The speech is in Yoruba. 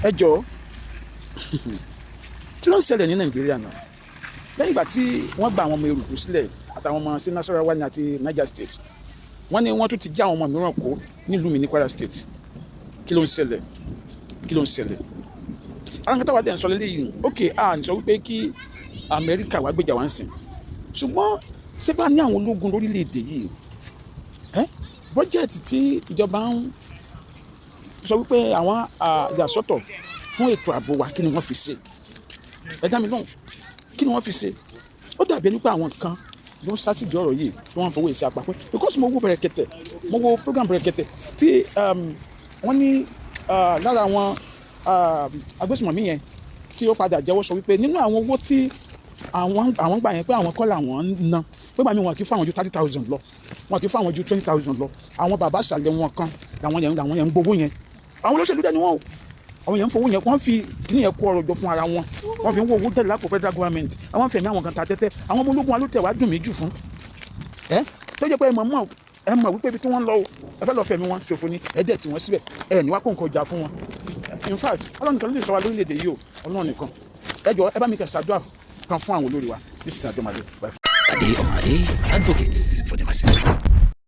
ẹ jọ̀ọ́ kí ló ń ṣẹlẹ̀ ní Nàìjíríà náà lẹ́yìn ìgbà tí wọ́n gba àwọn ọmọ eruku sílẹ̀ àtàwọn ọmọ sí Nasarawa ní àti Niger State wọ́n ní wọ́n tún ti já àwọn ọmọ mìíràn kó nílùú mi ní Kwara State kí ló ń ṣẹlẹ̀ àwọn kan táwa dẹ̀ ń sọ lélẹ́yìn ókè à ń sọ wípé kí Amẹ́ríkà wá gbèjà wá ń sìn ṣùgbọ́n ṣé bá ní àwọn ológun lórílẹ̀‐èdè yìí bọ́jẹ̀tì tí ìjọba ń sọ wípé àwọn àyàsọ́tọ̀ fún ètò ààbò wa kí ni wọ́n fi ṣe ẹ dá mi lóhùn kí ni wọ́n fi ṣe ó dàbí ẹni pé àwọn kan ló ń sátìdì ọ̀rọ̀ yìí tí wọ́n ń fowó ìṣe àpapọ̀ because mo wo Bẹ̀rẹ̀kẹ̀tẹ̀ mo wo program Bẹ̀rẹ̀kẹ̀tẹ̀ tí wọ́n ní lára àwọn agbésùnmọ̀mí yẹn tí ó padà jẹ́wọ́ sọ wípé nínú àwọn owó tí àwọn gbà yẹn pé àwọn kọ́ làwọn ń ná pé bàmí wọn kì í fún àwọn ju 30,000 lọ wọn kì í fún àwọn ju 20,000 lọ àwọn bàbá àṣàlẹ̀ wọn kan làwọn yẹn ń gbowó yẹn àwọn olóṣèlú dẹ́ni wọn o àwọn yẹn ń fowó yẹn wọ́n fi kíní yẹn kó ọrọ̀ jọ fún ara wọn wọ́n fi ń wo owó tẹ̀lé lápò federal government àwọn fẹ̀mí àwọn kan ta tẹ́tẹ́ àwọn ọmọ ológun wa ló tẹ̀ wá dùn mí jù fún tó jẹ́ pé ẹ mọ̀ wípé ibi tí wọ́n ń lọ o ẹ fẹ́ lọ fẹ̀mí wọn ṣòfò ni ẹ dẹ̀ tí wọ́n síbẹ̀ ẹ ní wá kó nǹkan ọjà fún wọn in fact Ọlọ́run nìkan ló lè sọ wa lórílẹ̀‐èdè yìí o Ọlọ́run nìkan ẹ jọ̀ọ́ ẹ bá mi kẹ́ ṣàdúrà kan fún àwọn olórí wa this is Adomale. Ade Advocates for the masses.